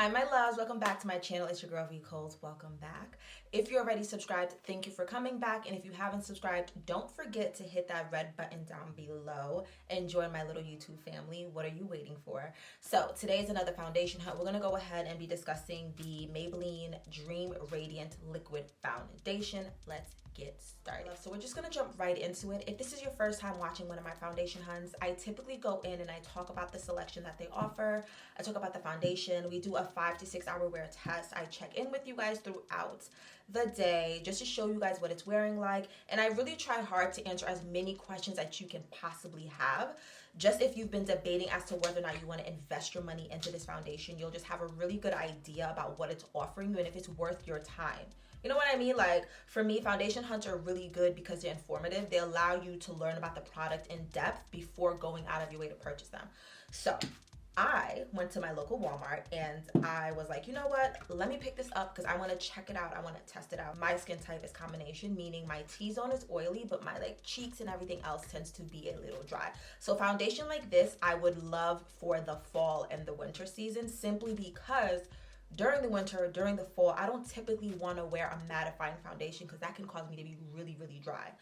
Hi my loves, welcome back to my channel. It's your girl V Coles. Welcome back. If you're already subscribed, thank you for coming back, and if you haven't subscribed, don't forget to hit that red button down below and join my little YouTube family. What are you waiting for? So today is another foundation hunt. We're going to go ahead and be discussing the Maybelline Dream Radiant Liquid Foundation. Let's get started. So we're just gonna jump right into it. If this is your first time watching one of my foundation hunts, I typically go in and I talk about the selection that they offer. I talk about the foundation. We do a 5 to 6 hour wear test. I check in with you guys throughout the day just to show you guys what it's wearing like, and I really try hard to answer as many questions that you can possibly have. Just if you've been debating as to whether or not you want to invest your money into this foundation, you'll just have a really good idea about what it's offering you and if it's worth your time. You know what I mean? Like, for me, foundation hunts are really good because they're informative. They allow you to learn about the product in depth before going out of your way to purchase them. So I went to my local Walmart and I was like, you know what? Let me pick this up because I want to check it out. I want to test it out. My skin type is combination, meaning my T-zone is oily, but my cheeks and everything else tends to be a little dry. So foundation like this, I would love for the fall and the winter season, simply because during the winter, during the fall, I don't typically want to wear a mattifying foundation because that can cause me to be really, really dry.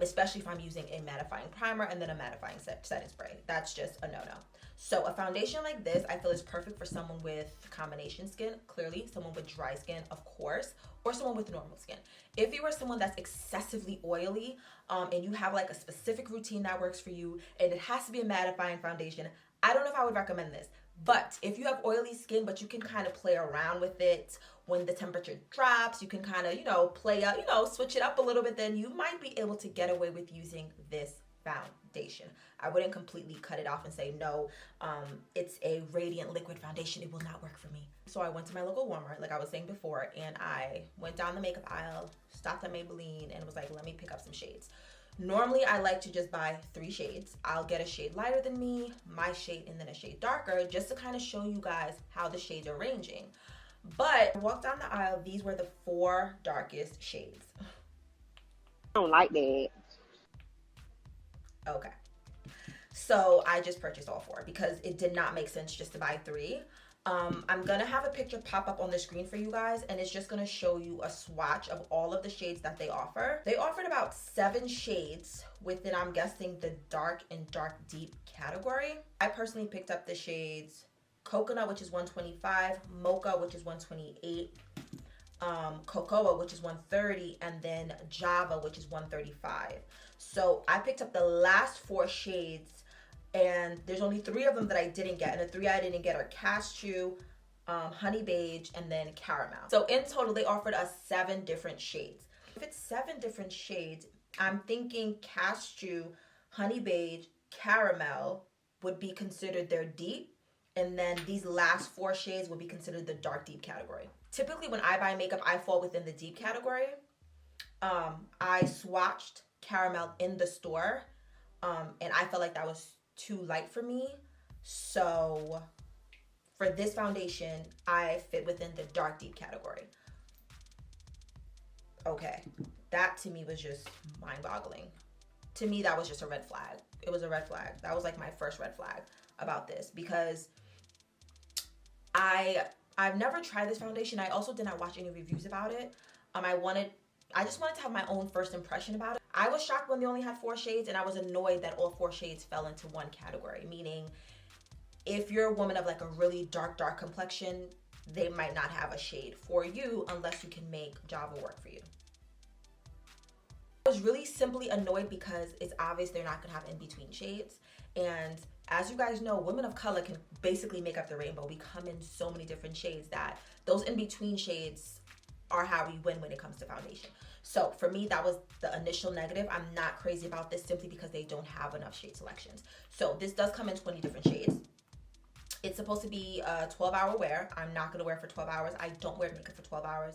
Especially if I'm using a mattifying primer and then a mattifying setting spray. That's just a no-no. So a foundation like this, I feel is perfect for someone with combination skin, clearly, someone with dry skin, of course, or someone with normal skin. If you are someone that's excessively oily and you have like a specific routine that works for you and it has to be a mattifying foundation, I don't know if I would recommend this. But if you have oily skin, but you can kind of play around with it when the temperature drops, you can kind of, play up, switch it up a little bit, then you might be able to get away with using this foundation. I wouldn't completely cut it off and say, no, it's a radiant liquid foundation. It will not work for me. So I went to my local Walmart, like I was saying before, and I went down the makeup aisle, stopped at Maybelline, and was like, let me pick up some shades. Normally, I like to just buy 3 shades. I'll get a shade lighter than me, my shade, and then a shade darker, just to kind of show you guys how the shades are ranging. But I walked down the aisle, these were the 4 darkest shades. I don't like that. Okay. So I just purchased all 4 because it did not make sense just to buy 3. I'm gonna have a picture pop up on the screen for you guys, and it's just gonna show you a swatch of all of the shades that they offer. They offered about 7 shades within, I'm guessing, the dark and dark deep category. I personally picked up the shades Coconut, which is 125, Mocha, which is 128, Cocoa, which is 130, and then Java, which is 135. So I picked up the last 4 shades, and there's only 3 of them that I didn't get, and the 3 I didn't get are Cashew, Honey Beige, and then Caramel. So in total, they offered us 7 different shades. If it's 7 different shades, I'm thinking Cashew, Honey Beige, Caramel would be considered their deep, and then these last 4 shades would be considered the dark deep category. Typically, when I buy makeup, I fall within the deep category. I swatched Caramel in the store, and I felt like that was too light for me. So for this foundation, I fit within the dark deep category. Okay, that to me was just mind-boggling. To me, that was just a red flag. It was a red flag. That was like my first red flag about this, because I've never tried this foundation. I also did not watch any reviews about it. I just wanted to have my own first impression about it. I was shocked when they only had 4 shades, and I was annoyed that all 4 shades fell into one category, meaning if you're a woman of like a really dark complexion, they might not have a shade for you unless you can make Java work for you. I was really simply annoyed because it's obvious they're not gonna have in-between shades, and as you guys know, women of color can basically make up the rainbow. We come in so many different shades that those in-between shades are how we win when it comes to foundation. So for me, that was the initial negative. I'm not crazy about this simply because they don't have enough shade selections. So this does come in 20 different shades. It's supposed to be a 12-hour wear. I'm not gonna wear it for 12 hours. I don't wear makeup for 12 hours.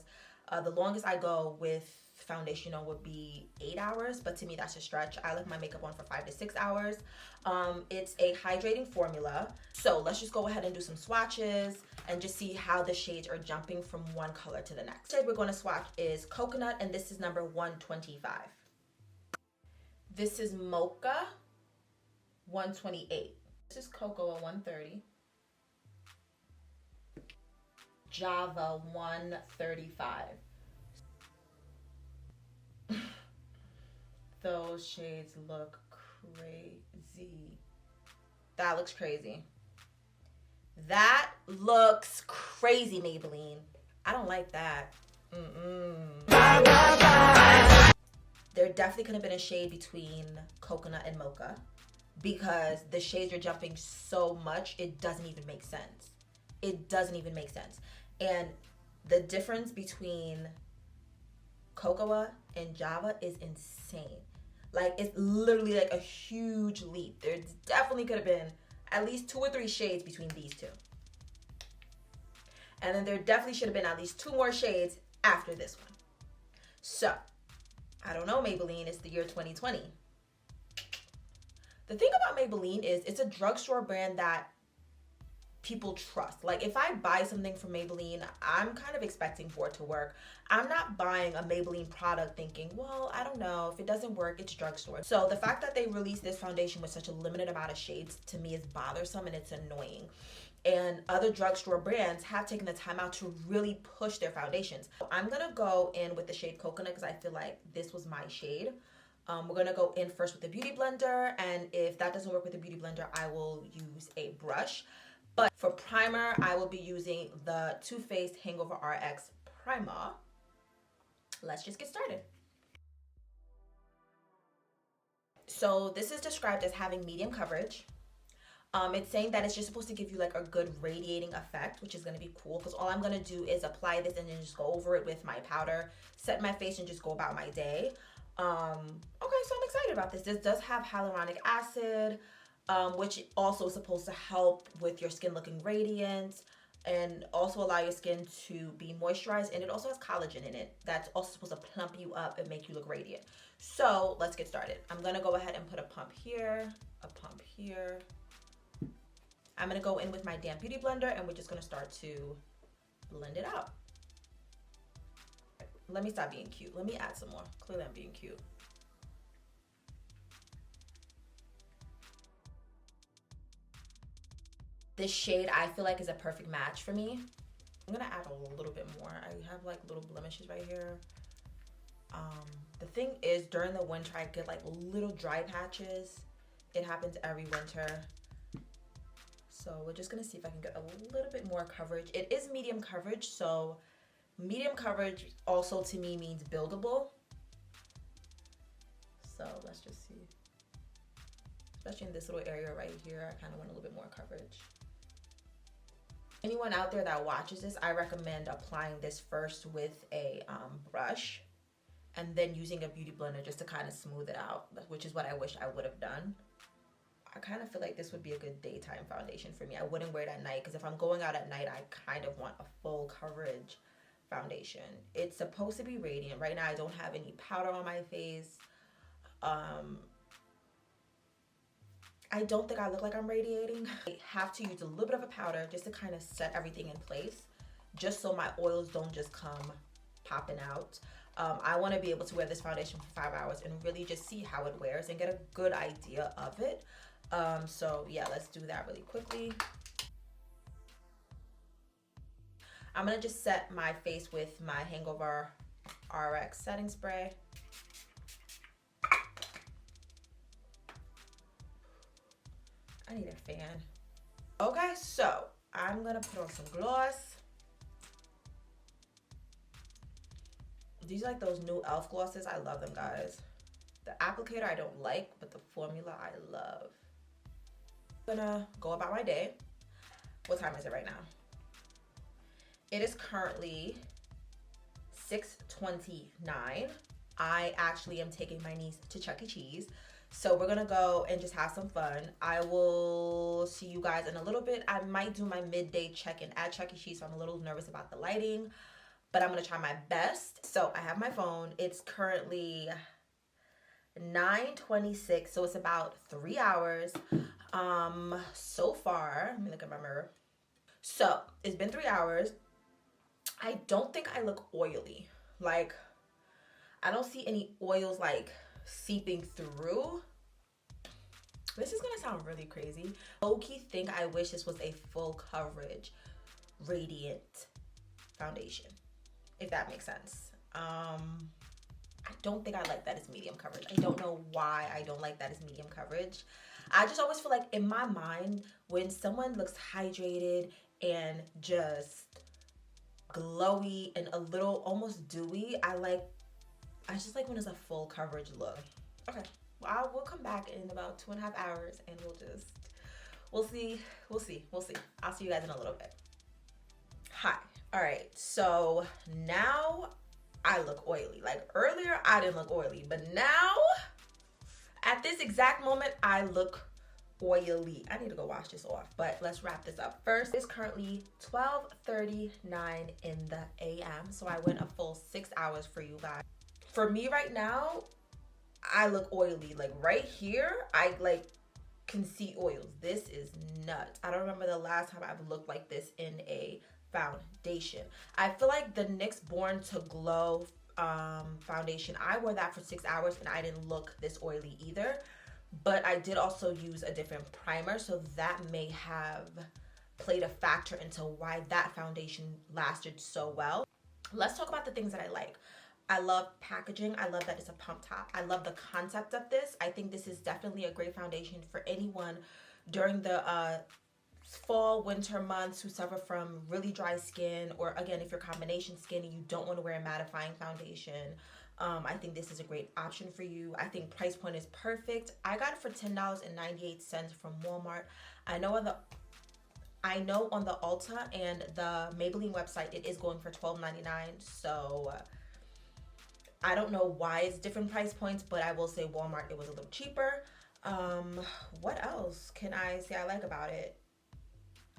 The longest I go with foundation would be 8 hours, but to me that's a stretch. I like my makeup on for 5 to 6 hours. It's a hydrating formula. So let's just go ahead and do some swatches and just see how the shades are jumping from one color to the next. The shade we're going to swatch is Coconut, and this is number 125. This is Mocha, 128. This is Cocoa, 130. Java 135. Those shades look crazy. That looks crazy. That looks crazy, Maybelline. I don't like that. There definitely could have been a shade between coconut and mocha, because the shades are jumping so much, it doesn't even make sense. It doesn't even make sense. And the difference between cocoa and Java is insane. Like, it's literally like a huge leap. There definitely could have been at least 2 or 3 shades between these two. And then there definitely should have been at least 2 more shades after this one. So, I don't know, Maybelline, it's the year 2020. The thing about Maybelline is it's a drugstore brand that people trust. Like, if I buy something from Maybelline, I'm kind of expecting for it to work. I'm not buying a Maybelline product thinking, well, I don't know, if it doesn't work, it's drugstore. So the fact that they released this foundation with such a limited amount of shades, to me, is bothersome and it's annoying. And other drugstore brands have taken the time out to really push their foundations. I'm gonna go in with the shade Coconut because I feel like this was my shade. We're gonna go in first with the Beauty Blender, and if that doesn't work with the Beauty Blender, I will use a brush. But for primer, I will be using the Too Faced Hangover RX Primer. Let's just get started. So this is described as having medium coverage. It's saying that it's just supposed to give you like a good radiating effect, which is going to be cool because all I'm going to do is apply this and then just go over it with my powder, set my face, and just go about my day. Okay, so I'm excited about this. This does have hyaluronic acid, which also is supposed to help with your skin looking radiant and also allow your skin to be moisturized. And it also has collagen in it that's also supposed to plump you up and make you look radiant. So let's get started. I'm going to go ahead and put a pump here, a pump here. I'm going to go in with my damp Beauty Blender and we're just going to start to blend it out. Let me stop being cute. Let me add some more. Clearly I'm being cute. This shade I feel like is a perfect match for me. I'm going to add a little bit more. I have like little blemishes right here. The thing is, during the winter I get like little dry patches. It happens every winter. So we're just gonna see if I can get a little bit more coverage. It is medium coverage, so medium coverage also to me means buildable. So let's just see. Especially in this little area right here, I kind of want a little bit more coverage. Anyone out there that watches this, I recommend applying this first with a brush and then using a Beauty Blender just to kind of smooth it out, which is what I wish I would have done. I kind of feel like this would be a good daytime foundation for me. I wouldn't wear it at night because if I'm going out at night, I kind of want a full coverage foundation. It's supposed to be radiant. Right now, I don't have any powder on my face. I don't think I look like I'm radiating. I have to use a little bit of a powder just to kind of set everything in place, just so my oils don't just come popping out. I want to be able to wear this foundation for 5 hours and really just see how it wears and get a good idea of it. So yeah, let's do that really quickly. I'm gonna just set my face with my Hangover RX setting spray. I need a fan. Okay, so I'm gonna put on some gloss. These are like those new e.l.f. glosses. I love them, guys. The applicator I don't like, but the formula I love. I'm gonna go about my day. What time is it right now? It is currently 6:29. I actually am taking my niece to Chuck E. Cheese. So we're gonna go and just have some fun. I will see you guys in a little bit. I might do my midday check-in at Chuck E. Cheese, so I'm a little nervous about the lighting, but I'm gonna try my best. So I have my phone. It's currently 9:26, so it's about 3 hours. So far, let me look at my mirror. So it's been 3 hours. I don't think I look oily. Like, I don't see any oils like seeping through. This is gonna sound really crazy. Low-key think I wish this was a full coverage radiant foundation, if that makes sense. I don't think I like that as medium coverage. I don't know why I don't like that as medium coverage. I just always feel like in my mind, when someone looks hydrated and just glowy and a little almost dewy, I just like when it's a full coverage look. Okay, well, we'll come back in about 2.5 hours and we'll see. I'll see you guys in a little bit. Hi. All right, so now I look oily. Like earlier, I didn't look oily, but now at this exact moment, I look oily. I need to go wash this off, but let's wrap this up. First, it's currently 12:39 in the AM, so I went a full 6 hours for you guys. For me right now, I look oily. Like right here, I can see oils. This is nuts. I don't remember the last time I've looked like this in a foundation. I feel like the NYX Born to Glow foundation, I wore that for 6 hours and I didn't look this oily either. But I did also use a different primer, so that may have played a factor into why that foundation lasted so well. Let's talk about the things that I like. I love packaging. I love that it's a pump top. I love the concept of this. I think this is definitely a great foundation for anyone during the fall, winter months who suffer from really dry skin, or again, if you're combination skin and you don't want to wear a mattifying foundation. I think this is a great option for you. I think price point is perfect. I got it for $10.98 from Walmart. I know on the Ulta and the Maybelline website, it is going for $12.99. So I don't know why it's different price points, but I will say Walmart, it was a little cheaper. What else can I say I like about it?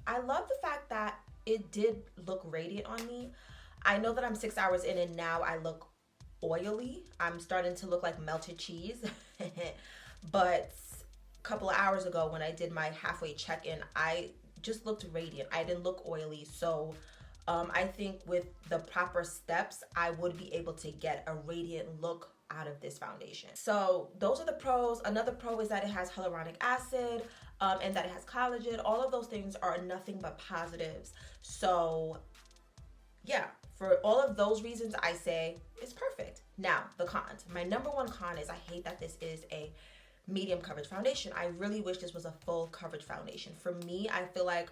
I love the fact that it did look radiant on me. I know that I'm 6 hours in and now I look oily. I'm starting to look like melted cheese. But a couple of hours ago when I did my halfway check-in, I just looked radiant. I didn't look oily. So I think with the proper steps, I would be able to get a radiant look out of this foundation. So those are the pros. Another pro is that it has hyaluronic acid and that it has collagen. All of those things are nothing but positives. So yeah, for all of those reasons, I say it's perfect. Now, the cons. My number one con is I hate that this is a medium coverage foundation. I really wish this was a full coverage foundation. For me, I feel like,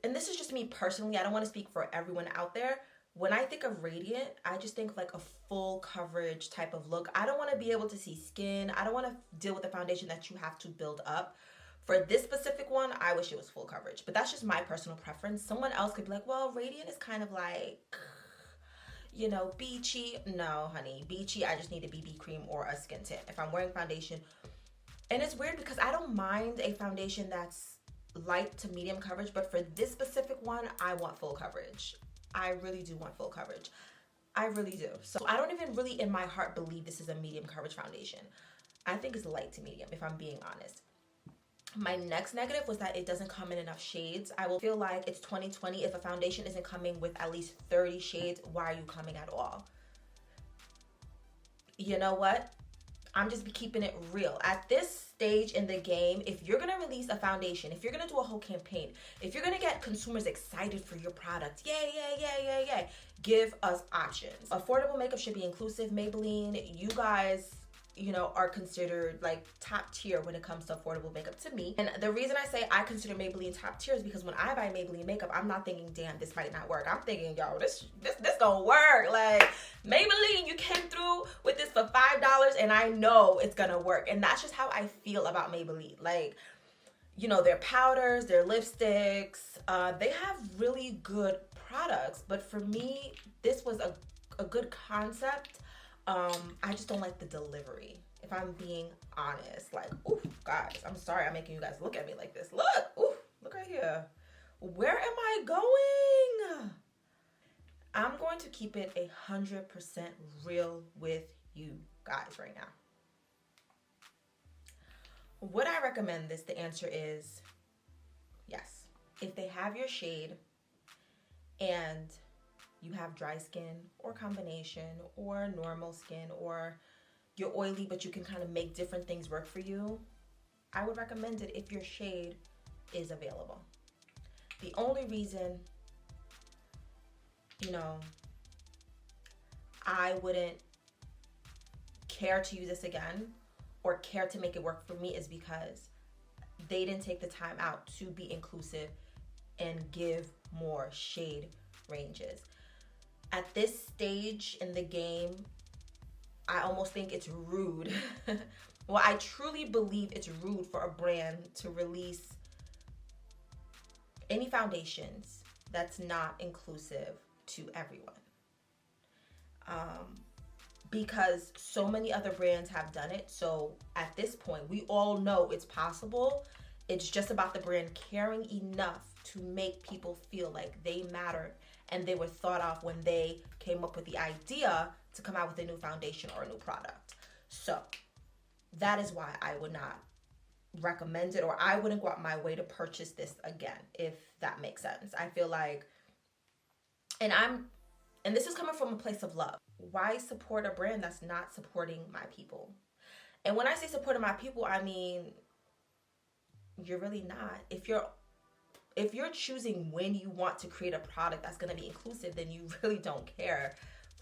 and this is just me personally, I don't want to speak for everyone out there. When I think of radiant, I just think of like a full coverage type of look. I don't want to be able to see skin. I don't want to deal with a foundation that you have to build up. For this specific one, I wish it was full coverage, but that's just my personal preference. Someone else could be like, well, radiant is kind of like, you know, beachy. No, honey, beachy, I just need a BB cream or a skin tint if I'm wearing foundation. And it's weird because I don't mind a foundation that's light to medium coverage, but for this specific one, I want full coverage. I really do want full coverage. I really do. So I don't even really in my heart believe this is a medium coverage foundation. I think it's light to medium, if I'm being honest. My next negative was that it doesn't come in enough shades. I will feel like it's 2020. If a foundation isn't coming with at least 30 shades, why are you coming at all? You know what? I'm just keeping it real. At this stage in the game, if you're going to release a foundation, if you're going to do a whole campaign, if you're going to get consumers excited for your product, yay, give us options. Affordable makeup should be inclusive. Maybelline, you guys, you know, are considered like top tier when it comes to affordable makeup to me. And the reason I say I consider Maybelline top tier is because when I buy Maybelline makeup, I'm not thinking, damn, this might not work. I'm thinking, yo, this gonna work. Like, Maybelline, you came through with this for $5 and I know it's gonna work. And that's just how I feel about Maybelline. Like, you know, their powders, their lipsticks, they have really good products. But for me, this was a good concept. I just don't like the delivery, if I'm being honest. Like, ooh, guys, I'm sorry I'm making you guys look at me like this. Look, ooh, look right here. Where am I going? I'm going to keep it 100% real with you guys right now. Would I recommend this? The answer is yes. If they have your shade and you have dry skin or combination or normal skin, or you're oily but you can kind of make different things work for you, I would recommend it if your shade is available. The only reason you know, I wouldn't care to use this again or care to make it work for me is because they didn't take the time out to be inclusive and give more shade ranges. At this stage in the game, I almost think it's rude. Well, I truly believe it's rude for a brand to release any foundations that's not inclusive to everyone. Because so many other brands have done it. So at this point, we all know it's possible. It's just about the brand caring enough to make people feel like they matter and they were thought of when they came up with the idea to come out with a new foundation or a new product. So that is why I would not recommend it, or I wouldn't go out my way to purchase this again, if that makes sense. I feel like, and this is coming from a place of love. Why support a brand that's not supporting my people? And when I say supporting my people, I mean, you're really not. If you're choosing when you want to create a product that's going to be inclusive, then you really don't care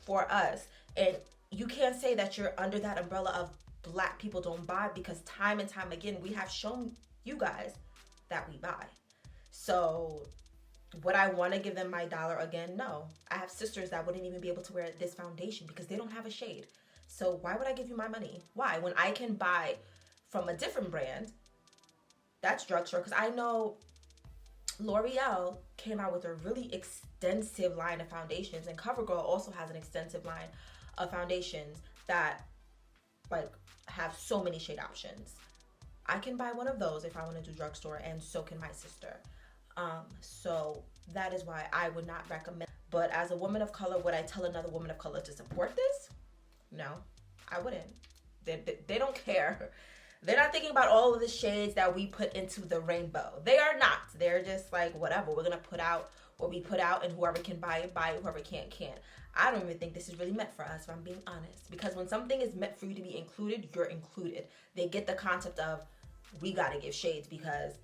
for us. And you can't say that you're under that umbrella of Black people don't buy, because time and time again, we have shown you guys that we buy. So would I want to give them my dollar again? No. I have sisters that wouldn't even be able to wear this foundation because they don't have a shade. So why would I give you my money? Why? When I can buy from a different brand that's drugstore. Because I know L'Oreal came out with a really extensive line of foundations, and CoverGirl also has an extensive line of foundations that like have so many shade options. I can buy one of those if I want to do drugstore, and so can my sister. So that is why I would not recommend. But as a woman of color, would I tell another woman of color to support this? No, I wouldn't. They don't care. They're not thinking about all of the shades that we put into the rainbow. They are not. They're just like, whatever. We're going to put out what we put out, and whoever can buy it, buy it. Whoever can't. I don't even think this is really meant for us, if I'm being honest. Because when something is meant for you to be included, you're included. They get the concept of, we got to give shades, because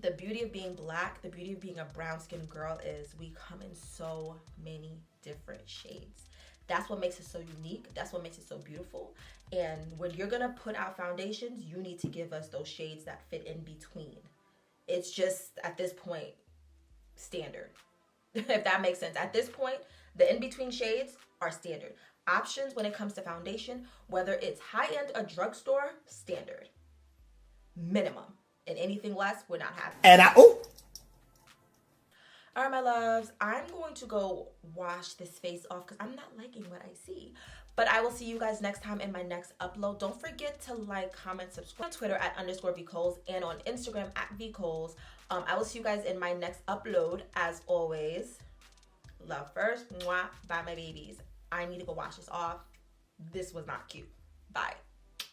the beauty of being Black, the beauty of being a brown-skinned girl is we come in so many different shades. That's what makes it so unique. That's what makes it so beautiful. And when you're going to put out foundations, you need to give us those shades that fit in between. It's just, at this point, standard. If that makes sense. At this point, the in-between shades are standard. Options when it comes to foundation, whether it's high-end or drugstore, standard. Minimum. And anything less, we're not having. All right, my loves, I'm going to go wash this face off because I'm not liking what I see. But I will see you guys next time in my next upload. Don't forget to like, comment, subscribe on Twitter at _VColes and on Instagram at VColes. I will see you guys in my next upload. As always, love first. Mwah. Bye, my babies. I need to go wash this off. This was not cute. Bye.